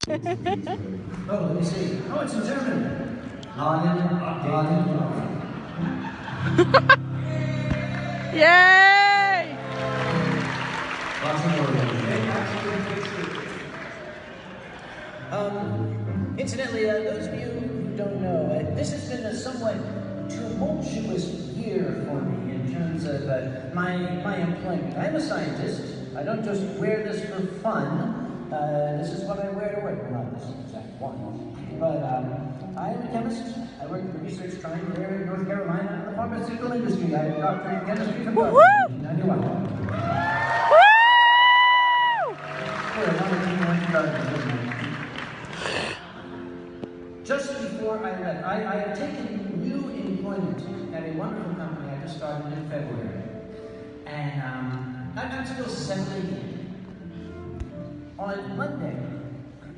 Oh, let me see. Oh, it's in German. Yay! Incidentally, those of you who don't know, this has been a somewhat tumultuous year for me in terms of my employment. I'm a scientist. I don't just wear this for fun. This is what I wear to work. Well, not this exact one. But I am a chemist. I work at the research triangle here in North Carolina in the pharmaceutical industry. I have a doctorate in chemistry from Kage in 1991. Just before I left, I have taken new employment at a wonderful company I just started in February. And I'm still settling in. On Monday,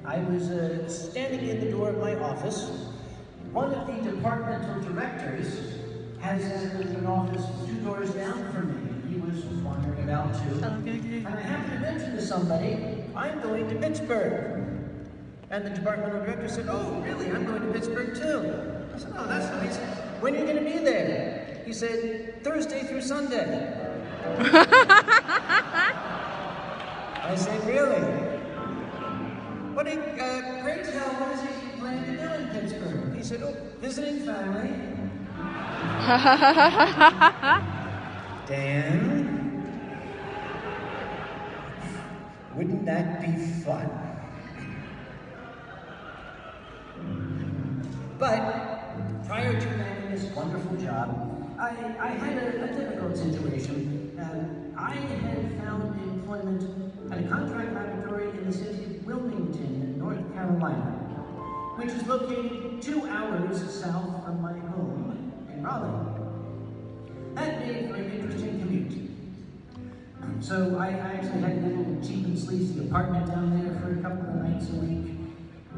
I was standing in the door of my office. One of the departmental directors has an office 2 doors down from me. He was wandering about too. And I happened to mention to somebody, I'm going to Pittsburgh. And the departmental director said, oh, really? I'm going to Pittsburgh too. I said, oh, that's nice. When are you going to be there? He said, Thursday through Sunday. I said, really? What a great tell. What is he planning to do in Pittsburgh? He said, oh, visiting family. Dan, wouldn't that be fun? But prior to landing this wonderful job, I had a difficult situation. I had found employment at a contract laboratory in the city of Wilmington, North Carolina, which is located 2 hours south of my home in Raleigh. That made for an interesting commute. So I actually had a little cheap and sleazy apartment down there for a couple of nights a week.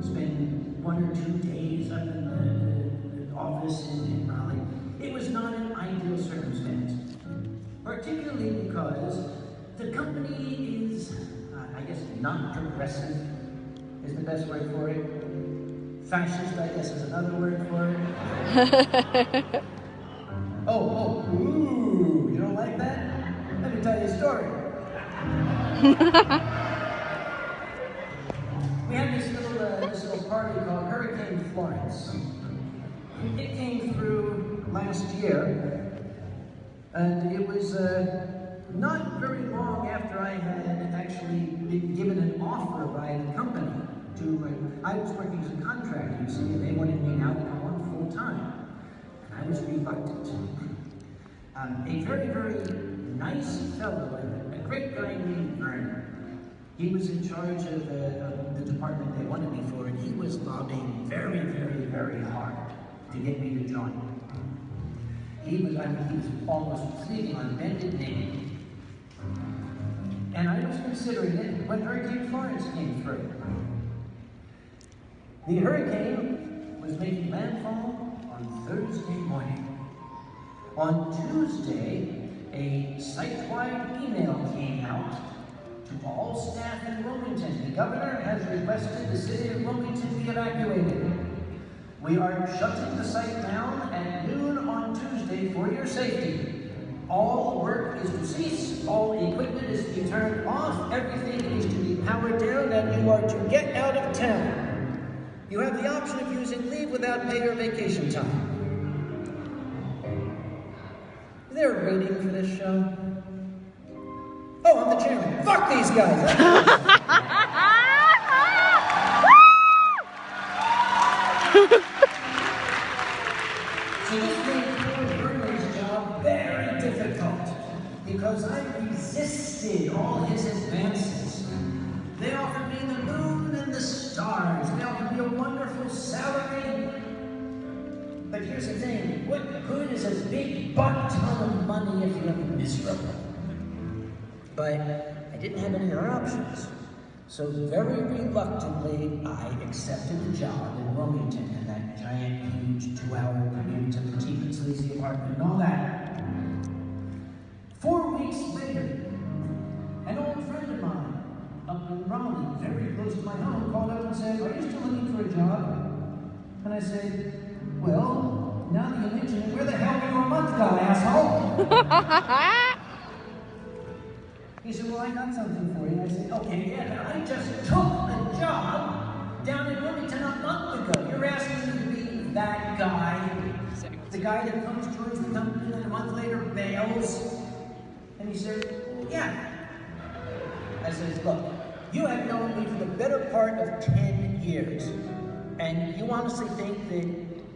Spend 1 or 2 days up in the office in Raleigh. It was not an ideal circumstance, particularly because the company is, I guess, non-progressive is the best word for it. Fascist, I guess, is another word for it. Ooh, you don't like that? Let me tell you a story. We had this little party called Hurricane Florence. It came through last year, and it was not very long after I had actually been given an offer by the company I was working as a contractor, you see, and they wanted me now to come on full time. And I was reluctant. A very, very nice fellow, a great guy named Vernon. He was in charge of the department they wanted me for, and he was lobbying very, very, very hard to get me to join. He was almost pleading on bended knee. And I was considering it when Hurricane Florence came through. The hurricane was making landfall on Thursday morning. On Tuesday, a site-wide email came out to all staff in Wilmington. The governor has requested the city of Wilmington be evacuated. We are shutting the site down at noon on Tuesday for your safety. All work is to cease, all equipment is to be turned off, everything is to be powered down, and you are to get out of town. You have the option of using leave without pay or vacation time. Is there a rating for this show? Oh, I'm the chairman. Fuck these guys! So this made poor Bernard's job very difficult because I resisted all his advances. They offered me the moon and the stars. They offered me a wonderful salary. But here's the thing, what good is a big butt ton of money if you're miserable? But I didn't have any other options. So very reluctantly, I accepted the job in Wilmington and that giant, huge 2-hour commute to the cheap and sleazy apartment and all that. 4 weeks later, an old friend of mine up in Raleigh, very close to my home, called up and said, are I said, well, now that you mention it, where the hell were you a month ago, asshole? He said, well, I got something for you. I said, okay, yeah, I just took a job down in Wilmington a month ago. You're asking me to be that guy, the guy that comes, joins the company, and a month later bails? And he said, yeah. I said, look, you have known me for the better part of 10 years, and you honestly think that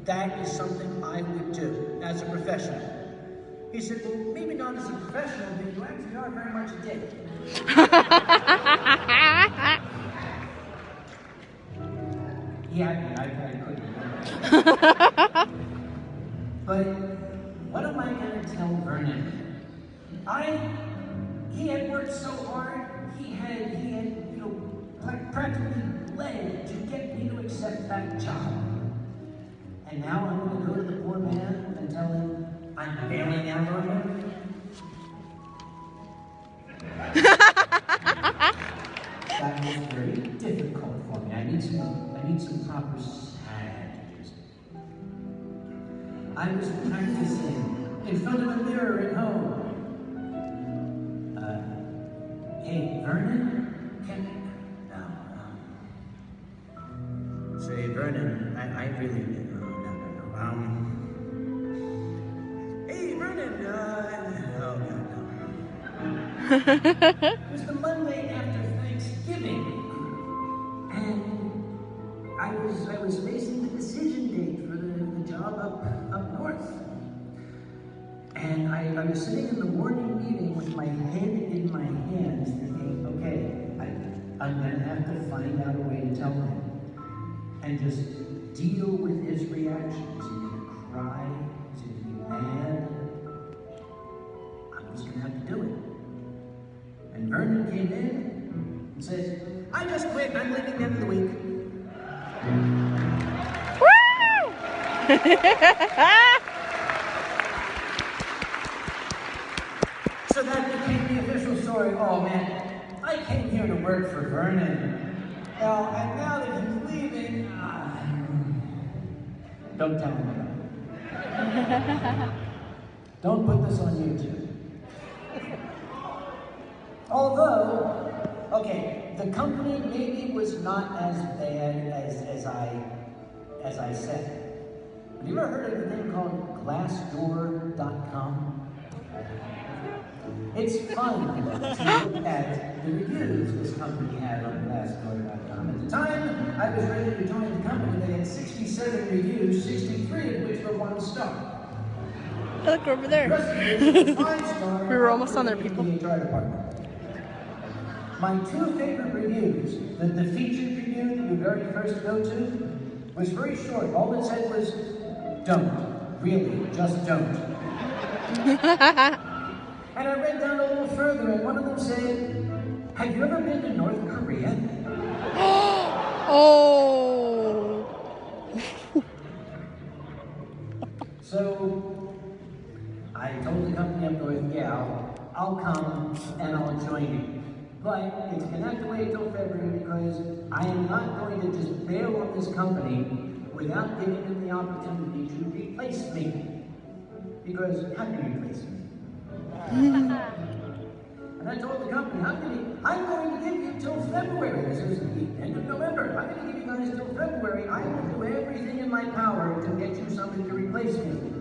that is something I would do as a professional? He said, well, maybe not as a professional, but you actually are very much a dick. Yeah, I couldn't. But what am I going to tell Vernon? He had worked so hard, he had, practically bled to get me to accept that job. And now I'm going to go to the poor man and tell him I'm bailing out on him? That was very difficult for me. I need some proper strategies. I was practicing in front of a mirror at home. Hey, Vernon, say, Vernon, I really, no. Hey, Vernon, no. It was the Monday after Thanksgiving, and I was facing the decision date for the job up north. And I was sitting in the morning meeting with my head in my hands thinking, okay, I'm going to have to find out a way to tell him. And just deal with his reactions. Is he going to cry? Is he going to be mad? I'm just going to have to do it. And Vernon came in and said, I just quit. I'm leaving the end of the week. Woo! So that became the official story. Oh man, I came here to work for Vernon. And now that he's leaving, don't tell him about it. Don't put this on YouTube. Although, okay, the company maybe was not as bad as I said. Have you ever heard of a thing called Glassdoor.com? It's fun to look at the reviews this company had on Glassdoor.com. At the time I was ready to join the company, they had 67 reviews, 63 of which were 1 star. Look over there. We were almost on there, people. My 2 favorite reviews, the featured review that you very first go to, was very short. All it said was, don't. Really, just don't. And I read down a little further, and one of them said, have you ever been to North Korea? Oh! So, I told the company up north, yeah, I'll come and I'll join you. But it's going to have to wait until February because I am not going to just bail on this company without giving them the opportunity to replace me. Because how can you replace me? And I told the company, I'm going to give you till February. This is the end of November. I'm going to give you guys till February. I will do everything in my power to get you something to replace me.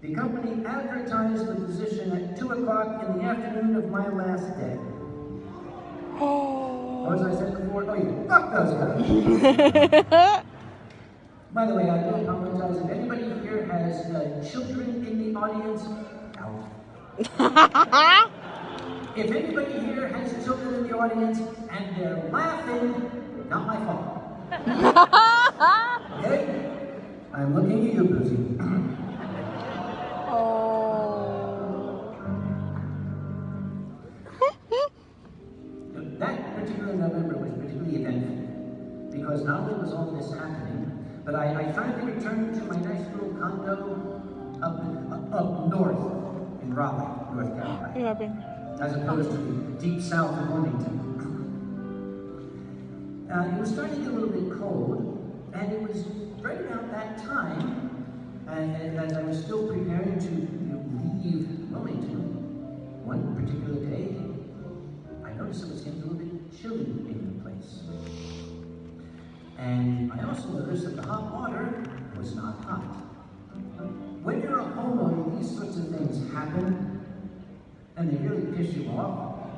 The company advertised the position at 2 o'clock in the afternoon of my last day. Or as I said before, oh yeah, fuck those guys. By the way, I do apologize. If anybody here has children in the audience, if anybody here has children in the audience and they're laughing, not my fault. Okay? I'm looking at you, Boozy. That particular November was particularly eventful because not only was all this happening, but I finally returned to my nice little condo up north in Raleigh, North Carolina, as opposed to the deep south of Wilmington. It was starting to get a little bit cold, And it was right about that time, and as I was still preparing to leave Wilmington, one particular day, I noticed it was getting a little bit chilly in the place. And I also noticed that the hot water was not hot. When you're a homeowner, these sorts of things happen, and they really piss you off.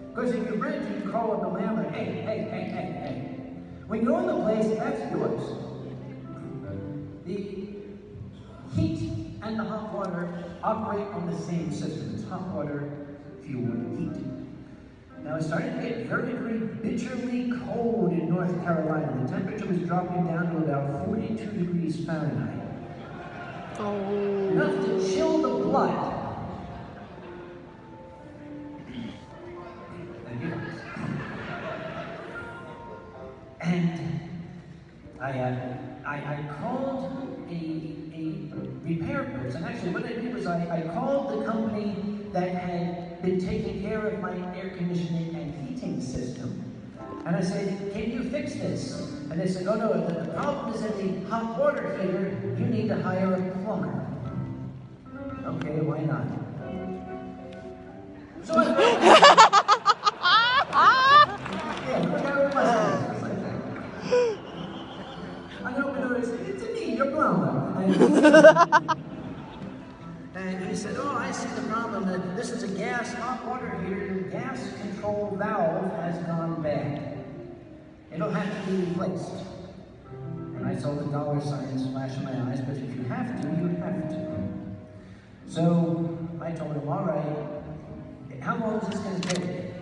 Because if you're rent, you call up the landlord, hey. When you own the place, that's yours. The heat and the hot water operate on the same system. It's hot water, fuel, heat. Now it started to get very, very bitterly cold in North Carolina. The temperature was dropping down to about 42 degrees Fahrenheit. Oh. Enough to chill the blood. And I called a repair person. Actually, what I did was I called the company that had been taking care of my air conditioning and heating system. And I said, can you fix this? And they said, oh no, the problem is in the hot water heater. You need to hire a plumber. Okay, why not? So it's a need, you're plumber. And he said, oh, I see the problem. This is a gas hot water heater. Your gas control valve has gone bad. It'll have to be replaced. And I saw the dollar signs flash in my eyes, but if you have to, you have to. So I told him, all right, how long is this going to take?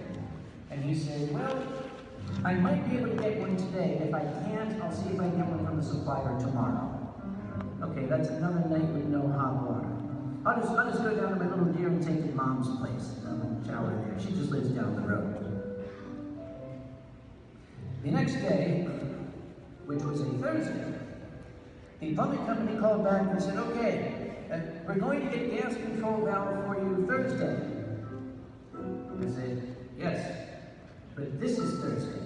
And he said, well, I might be able to get one today. If I can't, I'll see if I can get one from the supplier tomorrow. Okay, that's another night with no hot water. I'll just go down to my little deer and take to Mom's place. Shower there. She just lives down the road. The next day, which was a Thursday, the plumbing company called back and said, okay, we're going to get gas control valve for you Thursday. I said, yes, but this is Thursday.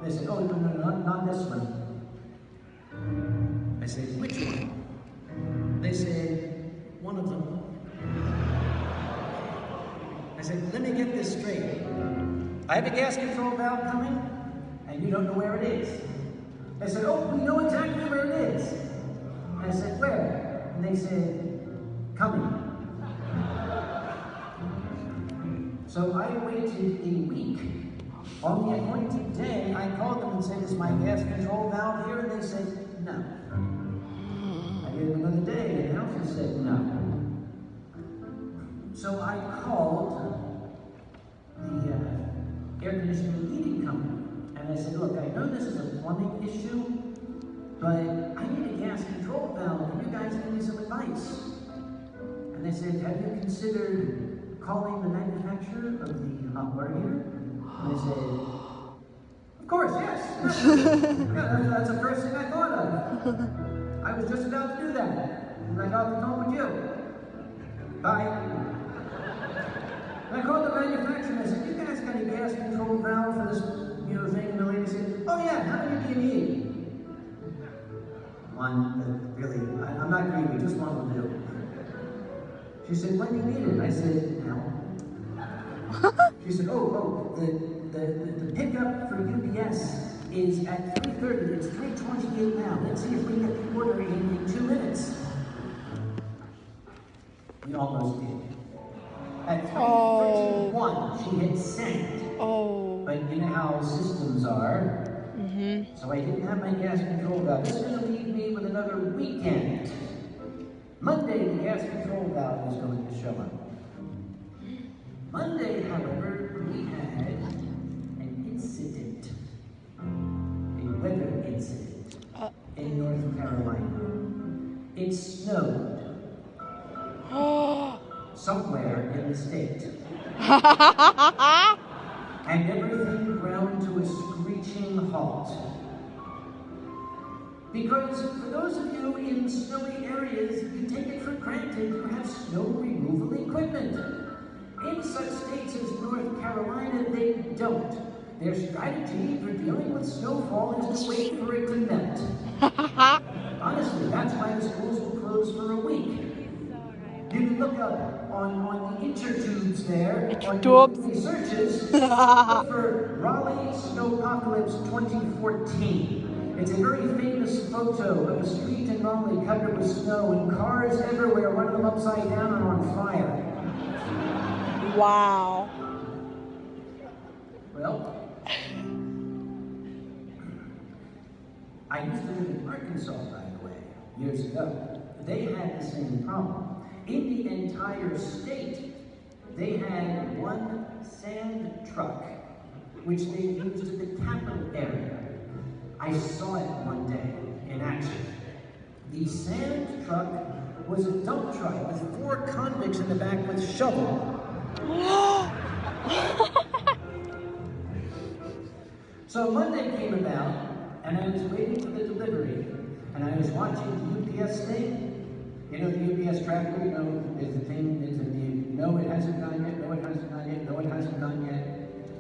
They said, oh, no, not this one. I said, which one? They said, one of them. I said, let me get this straight. I have a gas control valve coming, and you don't know where it is. They said, oh, we know exactly where it is. I said, where? And they said, coming. So I waited a week. On the appointed day, I called them and said, is my gas control valve here? And they said, no. I gave them another day, and they also said no. So I called the air conditioning and heating company, and I said, look, I know this is a plumbing issue, but I need a gas control valve. Can you guys give me some advice? And they said, have you considered calling the manufacturer of the hot water heater? And I said, of course, yes. Yeah, that's the first thing I thought of. I was just about to do that. And I got the phone with you. Bye. And I called the manufacturer and I said, you guys got a gas control valve for this thing? And the lady said, oh yeah, how many do you need? One, really, I'm not greedy, just one will do. She said, when do you need it? I said, now. She said, the pickup for UPS is at 3:30. It's 3:28 now. Let's see if we can get the order in 2 minutes. We almost did. At 3:31, she had sent. Oh. But you know how systems are. Mm-hmm. So I didn't have my gas control valve. This is going to leave me with another weekend. Monday, the gas control valve was going to show up. Monday, however, we had an incident, a weather incident in North Carolina. It snowed somewhere in the state. And everything ground to a screeching halt. Because for those of you in snowy areas, you take it for granted you have snow removal equipment. In such states as North Carolina, they don't. Their strategy for dealing with with snowfall is to wait for it to melt. Honestly, that's why the schools were closed for a week. You can look up on the intertubes there, on your searches, look for Raleigh Snowpocalypse 2014. It's a very famous photo of a street in Raleigh covered with snow and cars everywhere, one of them upside down and on fire. Wow. Well, I used to live in Arkansas, by the way, years ago. They had the same problem. In the entire state, they had one sand truck, which they used at the capital area. I saw it one day in action. The sand truck was a dump truck with 4 convicts in the back with shovel. So Monday came about, and I was waiting for the delivery, and I was watching the UPS thing. You know the UPS tracker, you know, there's the thing, there's the no, it hasn't gone yet, no, it hasn't gone yet, no, it hasn't gone yet.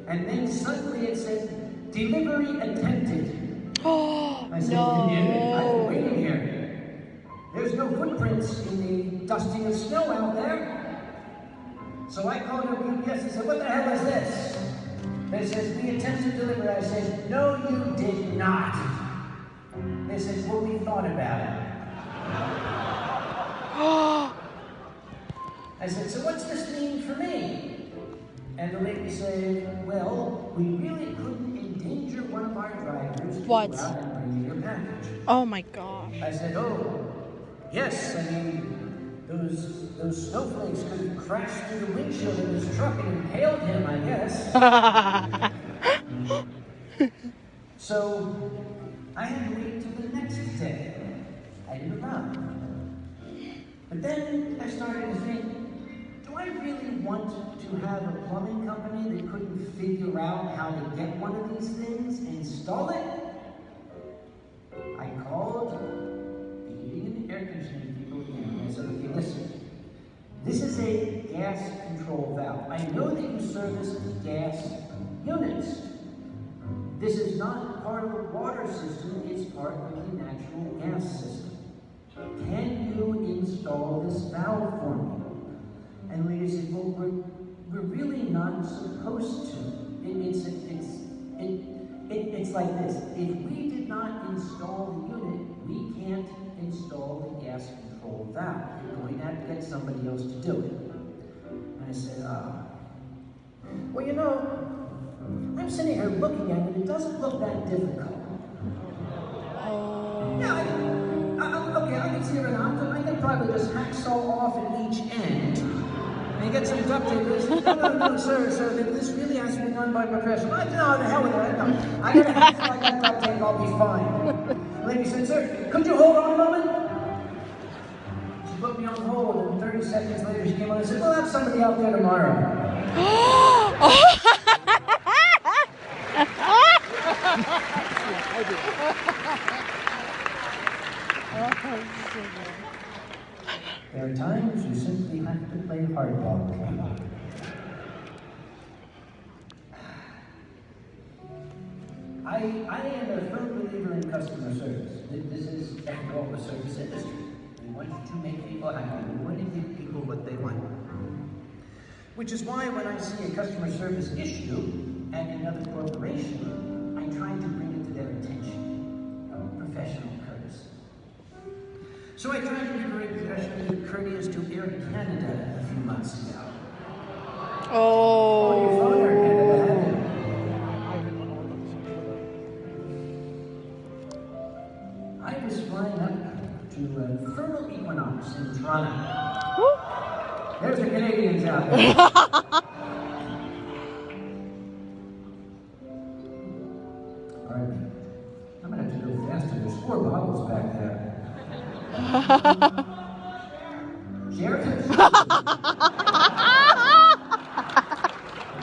And then suddenly it said, delivery attempted. I said, no. I've been waiting here. There's no footprints in the dusting of snow out there. So I called up UPS and said, what the hell is this? They said, we attempted to deliver. I said, no, you did not. They said, well, we thought about it. I said, so what's this mean for me? And the lady said, well, we really couldn't endanger one of our drivers to go out and bring you your package. Oh my gosh. I said, oh, yes, I mean, those snowflakes could have crashed through the windshield of his truck and impaled him, I guess. So I had to wait till the next day. I didn't run. But then I started to think, do I really want to have a plumbing company that couldn't figure out how to get one of these things, install it? I called the heating and air conditioning people again, and I said, okay, listen, this is a gas control valve. I know that you service gas units. This is not part of the water system, it's part of the natural gas system. Can you install this valve for me? And the lady said, well, we're really not supposed to. It's like this. If we did not install the unit, we can't install the gas control valve. You're going to have to get somebody else to do it. And I said, well, you know, I'm sitting here looking at it. It doesn't look that difficult. Yeah, okay, I can see it enough. I can probably just hacksaw off at each end and get some duct tape. No, sir, this really has to be done by professional. No, the hell with it. No, I got a hacksaw, I got duct tape, I'll be fine. The lady said, sir, could you hold on a moment? She put me on hold, and 30 seconds later she came on and said, we'll have somebody out there tomorrow. There are times you simply have to play hardball. I am a firm believer in customer service. This is, after all, the service industry. We want to make people happy. We want to give people what they want. Which is why when I see a customer service issue at another corporation, I try to bring it to their attention. Professional courtesy. So I tried to be very professionally courteous to Air Canada a few months ago. Oh, you phoned Air Canada, haven't you? I was flying up to Vernal Equinox in Toronto. There's the Canadians out there. Pardon me. I'm going to have to go faster. There's 4 bottles back there. Sheriff?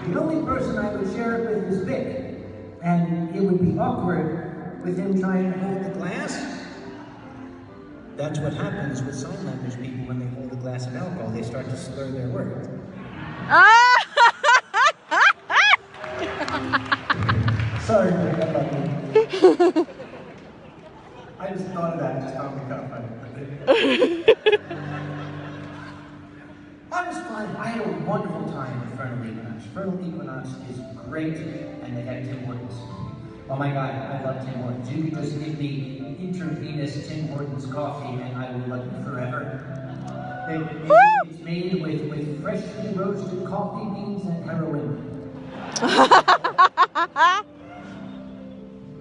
The only person I would share it with is Vic. And it would be awkward with him trying to hold the glass. That's what happens with sign language people when they hold a glass of alcohol. They start to slur their words. Sorry to pick up on me. I just thought of that, just found me kind of funny. I was fine. I had a wonderful time with Fernal Equinox. Fernal Equinox is great, and they had Tim Hortons. Oh my God, I love Tim Hortons. You can just give me intravenous Tim Hortons coffee, and I will love you forever. It's made with freshly roasted coffee beans and heroin.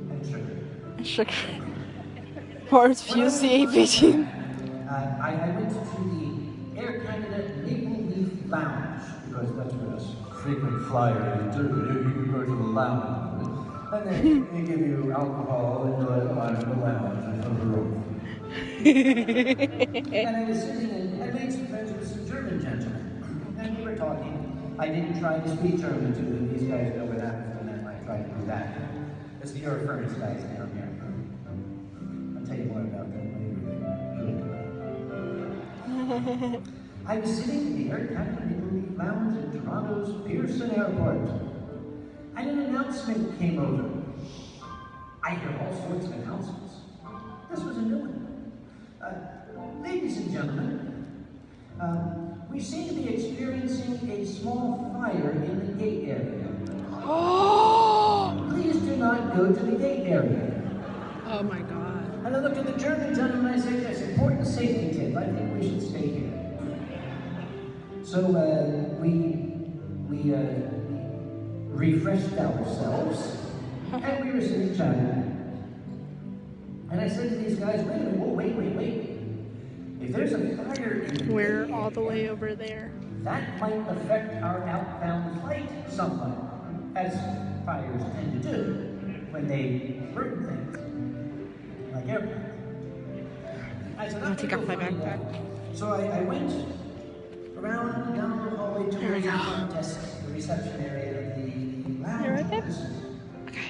And sugar. Sugar. Mars fused the AP team. I went to the Air Canada Maple Leaf Lounge, because that's where us frequent flyers do. You can go to the lounge. And then they give you alcohol and you're like, oh, I'm in the lounge, there's no room. And I was sitting and I made some friends with some German gentlemen. And we were talking. I didn't try to speak German to them. These guys know what happens when I try to do that. It's the Eurofurnace guys down here. I'll tell you more about that later. I was sitting in the Air Canada Maple Leaf Lounge in Toronto's Pearson Airport. And an announcement came over. I hear all sorts of announcements. This was a new one. Ladies and gentlemen, we seem to be experiencing a small fire in the gate area. Please do not go to the gate area. Oh my God. And I looked at the German gentleman and I said, that's an important safety tip. I think we should stay here. So we refreshed ourselves, and we were sitting chatting. And I said to these guys, wait a minute, whoa, wait. If there's a fire in the We're all the way over there. that might affect our outbound flight somewhat, as fires tend to do when they burn things, like airplanes. I said, I'll take off my backpack. So I went around down the hallway to There we go. the desk, the reception area of the lounge. You're right there? Okay.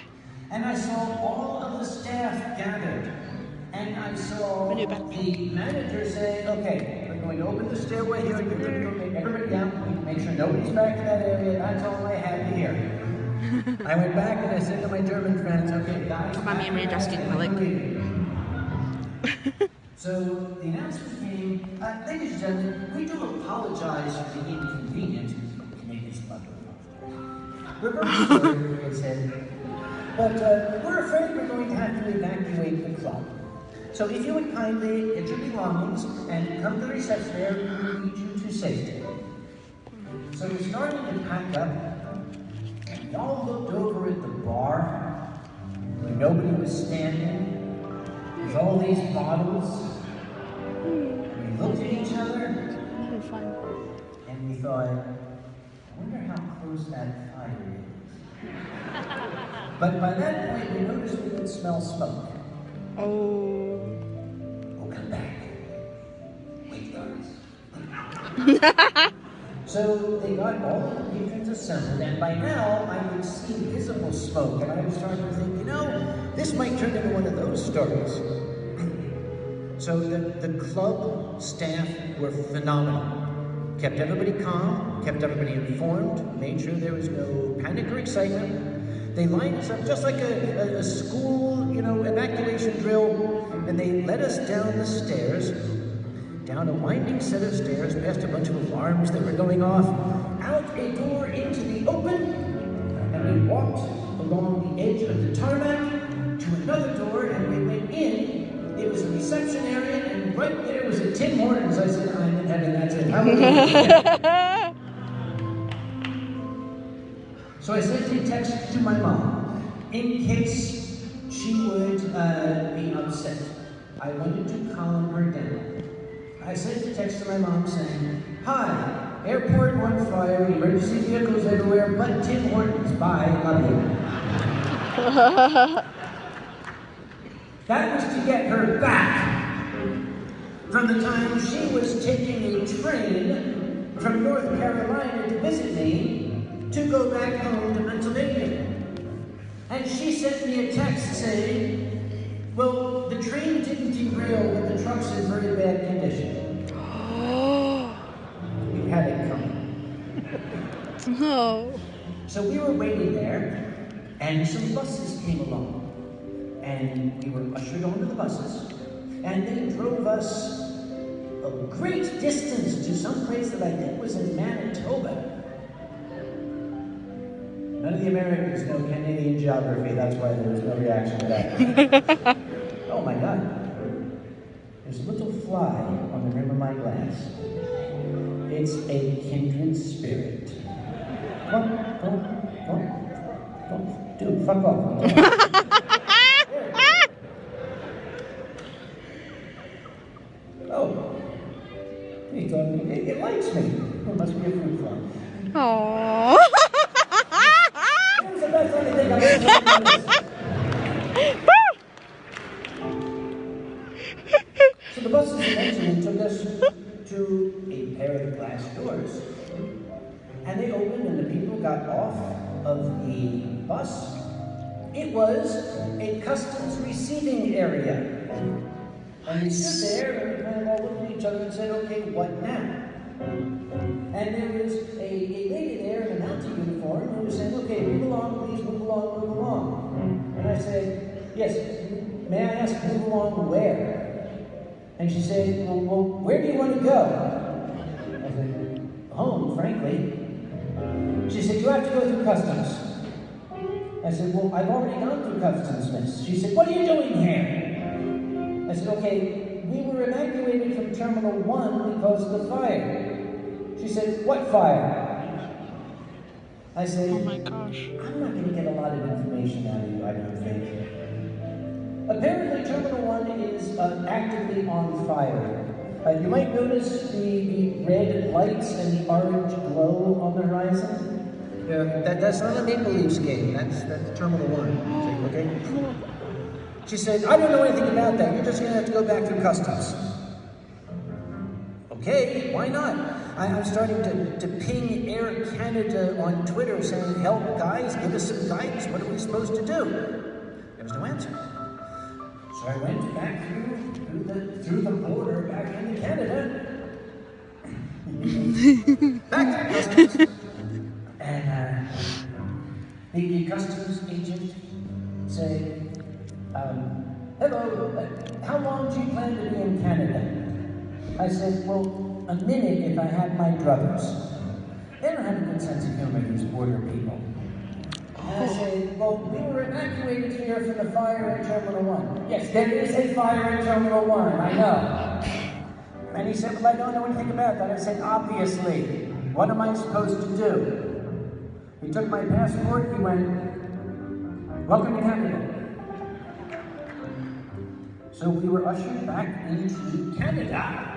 And I saw all of the staff gathered. And I saw My new the backpack. manager say, okay, we're going to open the stairway here, you're going to go make everybody down, we can make sure nobody's back in that area, that's all I had to hear. I went back and I said to my German friends, okay, guys, Mommy, I'm readjusting my leg. So the announcement came, ladies and gentlemen, we do apologize for the inconvenience. Canadians love to apologize. We're very sorry, they said, but we're afraid we're going to have to evacuate the club. So if you would kindly get your belongings and come to the reception area, we will lead you to safety. So we started to pack up, and we all looked over at the bar, where nobody was standing. With all these bottles, we looked at each other, and we thought, I wonder how close that fire is. But by that point, we noticed we could smell smoke. Oh. We'll come back. Wait, guys. So they got all of the patrons assembled, and by now I could see visible smoke, and I was starting to think, this might turn into one of those stories. So the club staff were phenomenal. Kept everybody calm, kept everybody informed, made sure there was no panic or excitement. They lined us up just like a school, evacuation drill, and they led us down the stairs, down a winding set of stairs, past a bunch of alarms that were going off, out a door into the open, and we walked along the edge of the tarmac to another door, and we went in. It was a reception area, and right there was a Tim Hortons. I said, I'm in heaven, that's it. Hallelujah. So I sent a text to my mom, in case she would be upset. I wanted to calm her down. I sent a text to my mom saying, hi, airport on fire, emergency vehicles everywhere, but Tim Hortons, bye, love you. That was to get her back from the time she was taking a train from North Carolina to visit me to go back home to Pennsylvania. And she sent me a text saying, well, the train didn't derail, but the truck's in very bad condition. We had it coming. No. So we were waiting there, and some buses came along. And we were ushered onto the buses, and they drove us a great distance to some place that I think was in Manitoba. None of the Americans know Canadian geography, that's why there was no reaction to that. Oh my God. There's a little fly on the rim of my glass. It's a kindred spirit. Come on. Dude, fuck off. Oh. He thought it likes me. It must be a fruit fly. Aww. That was the best thing I think I've ever done. So the buses eventually took us to a pair of glass doors. And they opened and the people got off of the bus. It was a customs receiving area. And we stood there and we kind of all looked at each other and said, okay, what now? And there was a lady there in a mounted uniform who was saying, okay, move along, please, move along. And I said, yes, may I ask, move along where? And she said, well, where do you want to go? I said, home, frankly. She said, you have to go through customs. I said, well, I've already gone through customs, miss. She said, what are you doing here? I said, okay, we were evacuated from Terminal 1 because of the fire. She said, what fire? I said, Oh my gosh. I'm not going to get a lot of information out of you, I don't think. Apparently, Terminal 1 is actively on fire. You might notice the red lights and the orange glow on the horizon. That's not a make-believe game. That's Terminal 1. Okay? She said, I don't know anything about that. You're just going to have to go back through customs. Okay, why not? I'm starting to ping Air Canada on Twitter saying, help guys, give us some guidance. What are we supposed to do? There was no answer. So I went back through the border back into Canada. Back to customs. And the customs agent said, hello, how long do you plan to be in Canada? I said, well, a minute if I have my druthers. They don't have a good sense of humor, these border people. And I said, well, we were evacuated here from the fire in Terminal 1. Yes, there is a fire in Terminal 1, I know. And he said, well, I don't know anything about that. I said, obviously, what am I supposed to do? He took my passport, he went, welcome to Canada. So we were ushered back into Canada.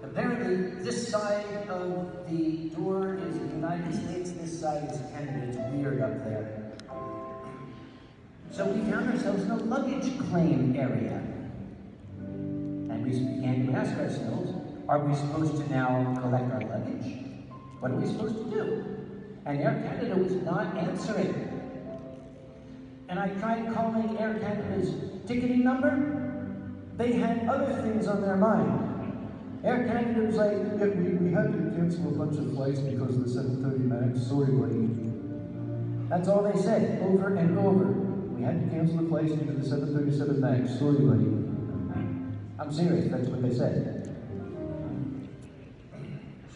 Apparently, this side of the door is the United States, this side is Canada. It's weird up there. So we found ourselves in a luggage claim area. And we began to ask ourselves, are we supposed to now collect our luggage? What are we supposed to do? And Air Canada was not answering. And I tried calling Air Canada's ticketing number. They had other things on their mind. Air Canada was like, yeah, we had to cancel a bunch of flights because of the 7:30 MAX. Sorry, buddy. That's all they said, over and over. We had to cancel the flights due to the 737 MAX. Sorry, buddy. I'm serious, that's what they said.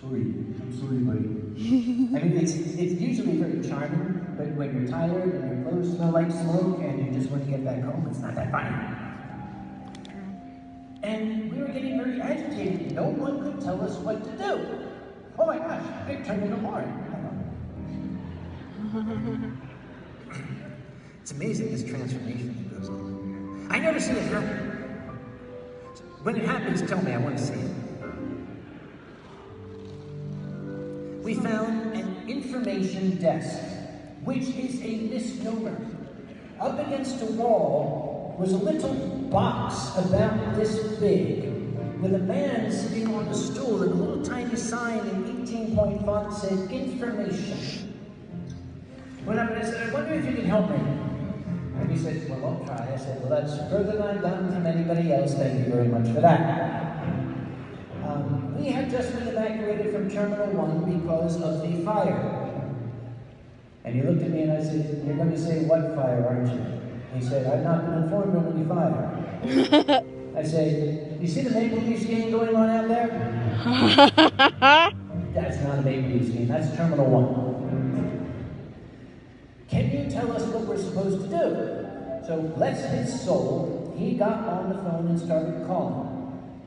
Sorry. I'm sorry, buddy. I mean, it's usually very charming, but when you're tired and your clothes smell like smoke and you just want to get back home, it's not that funny. And we were getting very agitated. No one could tell us what to do. Oh my gosh, it turned into more. It's amazing, this transformation that goes on. I never see it happen. When it happens, tell me, I want to see it. We found an information desk, which is a misnomer. Up against a wall was a little box about this big, with a man sitting on a stool and a little tiny sign in 18-point font said, information. Went up and I said, I wonder if you can help me. And he said, well, I'll try. I said, well, that's further than I've done from anybody else. Thank you very much for that. We had just been evacuated from Terminal 1 because of the fire. And he looked at me and I said, "You're going to say what fire, aren't you?" He said, "I've not been informed of any fire." I said, "You see the Maple Leafs game going on out there?" "That's not a Maple Leafs game, that's Terminal 1. Can you tell us what we're supposed to do?" So, bless his soul, he got on the phone and started calling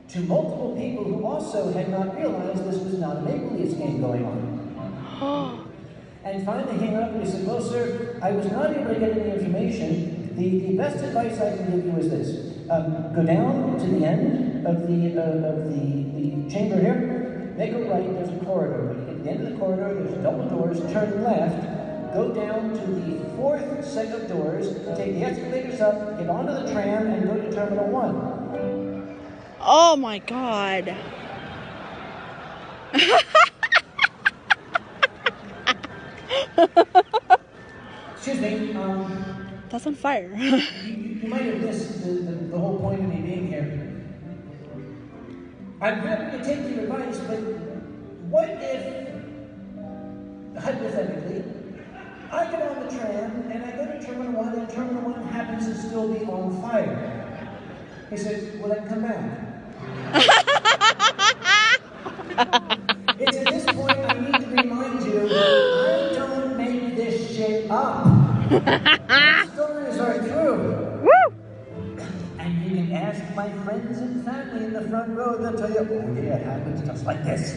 to multiple people who also had not realized this was not a Maple Leafs game going on. And finally he hung up and he said, "Well, sir, I was not able to get any information. The best advice I can give you is this. Go down to the end of the chamber here, make a right, there's a corridor. When you get to the end of the corridor, there's double doors, turn left, go down to the 4th set of doors, take the escalators up, get onto the tram, and go to Terminal 1. Oh my God. Excuse me, That's on fire. you might have missed the whole point of me being here. I'm happy to take your advice, but what if, hypothetically, I get on the tram and I go to Terminal 1 and Terminal 1 happens to still be on fire?" He said, "Will I come back?" It's at this point I need to remind you, I don't make this shit up. Stories are true. Woo! And you can ask my friends and family in the front row, they'll tell you, "Oh yeah, it happens just like this."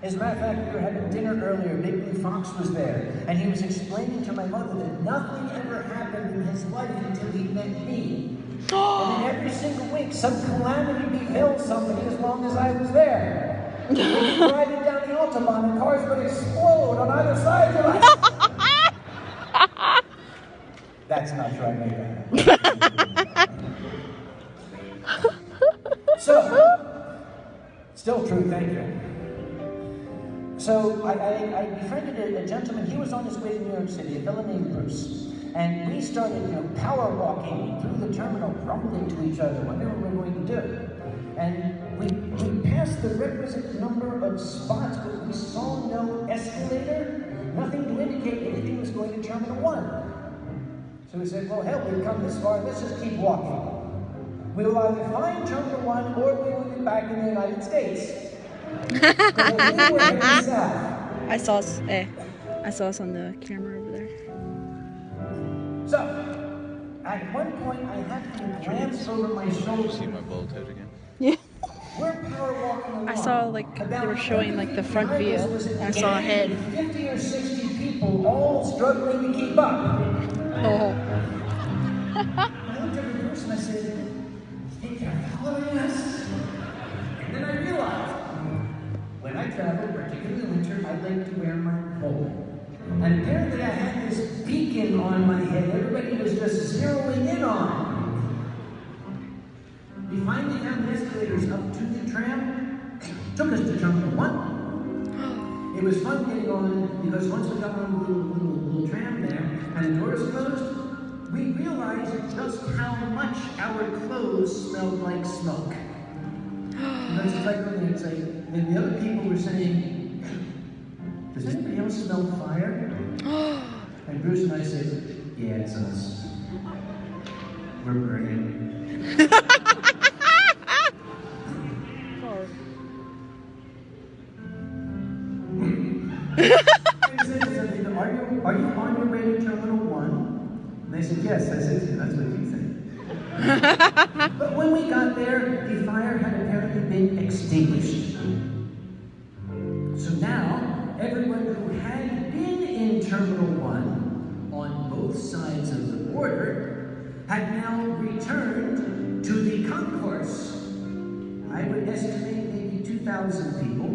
As a matter of fact, we were having dinner earlier, Big Blue Fox was there, and he was explaining to my mother that nothing ever happened in his life until he met me. And then every single week, some calamity befell somebody as long as I was there. We'd be driving down the Autobahn and cars would explode on either side. You're like, that's not true, I made that. So, still true, thank you. So, I befriended a gentleman, he was on his way to New York City, a fellow named Bruce. And we started, power walking through the terminal, grumbling to each other, wondering what we were going to do. And we passed the requisite number of spots, but we saw no escalator, nothing to indicate anything was going to Terminal 1. So we said, well, hell, we've come this far, let's just keep walking. We will either find Terminal 1 or we will be back in the United States. Because we were heading south. I saw us on the camera over there. So, at one point, I had to glance over my shoulder. See my bald head again? Yeah. We're power walking along. I saw they were showing the front view. And I saw a head. 50 or 60 people all struggling to keep up. Oh. I looked at the person and I said, "Hey, they're following us." And then I realized, when I travel, particularly in winter, I like to wear my bowl. And apparently I had this beacon on my head everybody was just zeroing in on. We finally found the escalators up to the tram, took us to Terminal 1. It was fun getting on because once we got on the little tram there and the doors closed, we realized just how much our clothes smelled like smoke. And that's exactly what it's like. And the other people were saying, "Does anybody else smell fire?" And Bruce and I said, "Yeah, it's us. We're burning." Are you on your way to Terminal 1? And they said, "Yes." I said, "Yeah, that's what you think." But when we got there, the fire had apparently been extinguished. So now, everyone who had been in Terminal 1 on both sides of the border had now returned to the concourse. I would estimate maybe 2,000 people,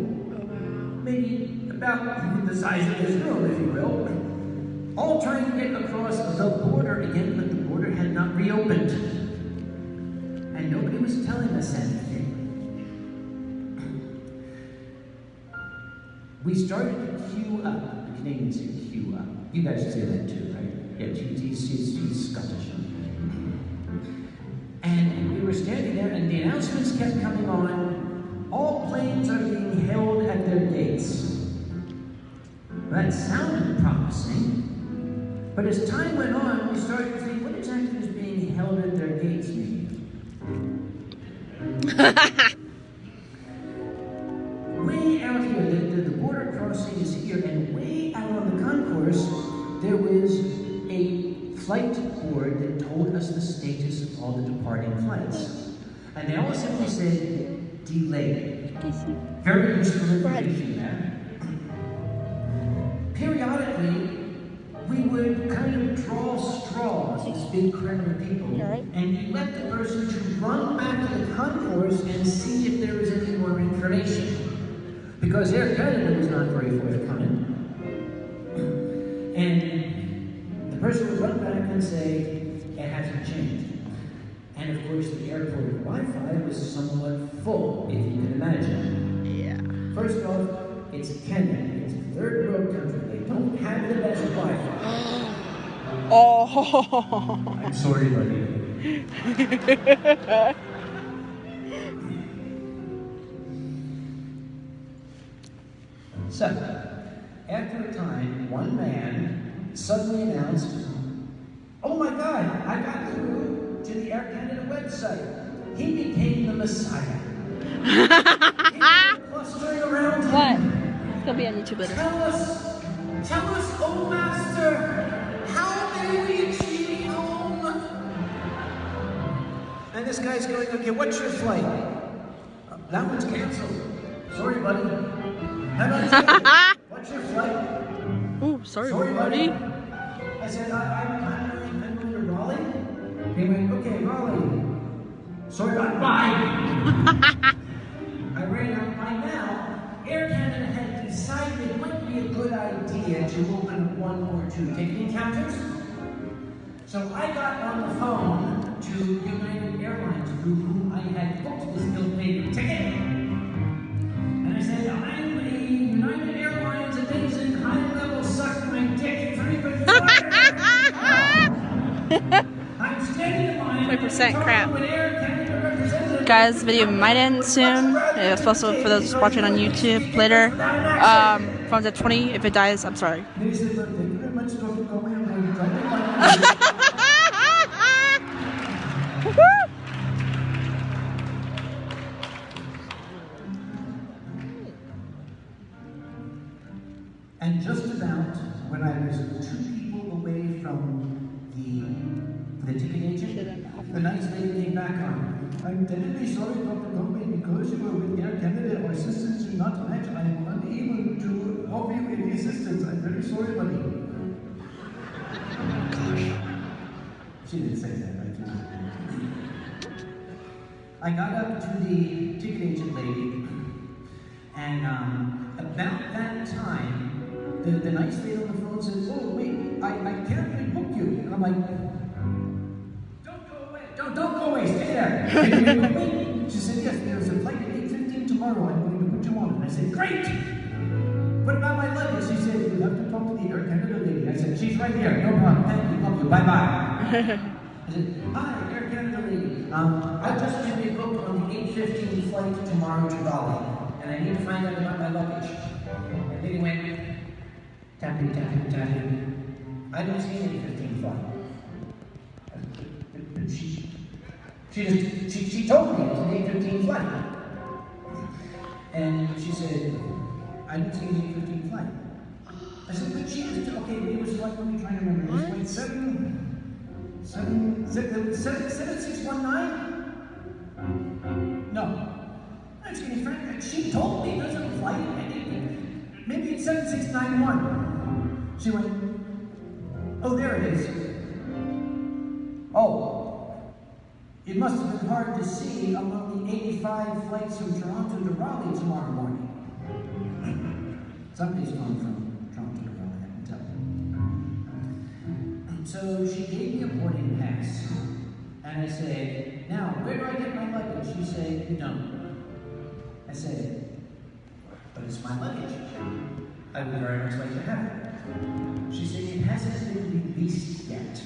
maybe about the size of this room, if you will, all trying to get across the border again, but the border had not reopened. And nobody was telling us anything. We started to queue up. The Canadians say queue up. You guys say that too, right? Yeah, he's Scottish. And we were standing there, and the announcements kept coming on. All planes are being held at their gates. That that sounded promising. But as time went on, we started to think, what exactly is being held at their gates mean? Way out here, the border crossing is here, and way out on the concourse, there was a flight board that told us the status of all the departing flights. And they all simply said, delayed. Very useful information there. Periodically, we would kind of draw straws, this big crowd of people, and you let the person to run back to the concourse and see if there was any more information. Because Air Canada was not very forthcoming. And the person would run back and say, it hasn't changed. And of course, the airport Wi-Fi was somewhat full, if you can imagine. Yeah. First off, it's Canada. It's a third world country. They don't have the best Wi-Fi. Oh. I'm sorry, buddy. So, after a time, one man suddenly announced, oh my God, I got through to the Air Canada website. He became the Messiah. Clustering around him. What? It's gonna be on YouTube later. Tell us, oh Master, how may we achieve home? And this guy's going, okay, what's your flight? That one's canceled. Sorry, buddy. How about you? What's your flight? Oh, sorry, buddy. I said, I'm going to Raleigh. He went, okay, Raleigh. Sorry about bye. I ran out by now. Air Canada had decided it might be a good idea to open one or two ticketing counters. So I got on the phone to United Airlines, through whom I had booked this ill-fated ticket. And I said, I'm a United Airlines amazing high-level suck my dick frequent flyer. I'm standing in line. 20% crap. Guys, the video might end soon. It's possible for those watching on YouTube later. Phone's at 20. If it dies, I'm sorry. And just about when I was 2 people away from the ticket agent, the nice lady came back on. I'm terribly sorry, Dr. Gomez, because you were with Air Canada, our systems do not match. I am unable to offer you any assistance. I'm very sorry, buddy. Gosh. She didn't say that, right? I got up to the ticket agent lady, and about that time, the nice lady on the phone says, oh, wait, I can't rebook you. And I'm like, don't go away, stay there. She said, yes, there's a flight at 8:15 tomorrow. I'm going to put you on. And I said, great. What about my luggage? She said, you have to talk to the Air Canada lady. I said, she's right here. No problem. Thank you. Love you. Bye-bye. I said, hi, Air Canada lady. I've just been rebooked on the 8:15 flight tomorrow to Raleigh. And I need to find out about my luggage. And then he went, tapping. I don't see any 8:15 flight. She told me it's an 8:15 flight. And she said, I didn't see an 8:15 flight. I said, but she was, okay, it was like, let me try to remember. It was like 7619? No. That's getting frank. She told me there's a flight. Maybe it's 7691. She went, oh, there it is. Oh. It must have been hard to see among the 85 flights from Toronto to Raleigh tomorrow morning. Somebody's gone from Toronto to Raleigh, I can tell. So she gave me a boarding pass. And I said, now, where do I get my luggage? She said, you don't. I said, but it's my luggage. I would very much like to have it. She said, it hasn't been released yet.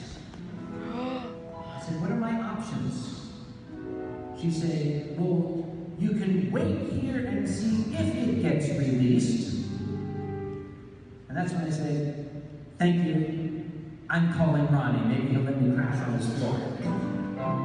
I said, what are my options? She said, well, you can wait here and see if it gets released. And that's when I say, thank you, I'm calling Ronnie, maybe he'll let me crash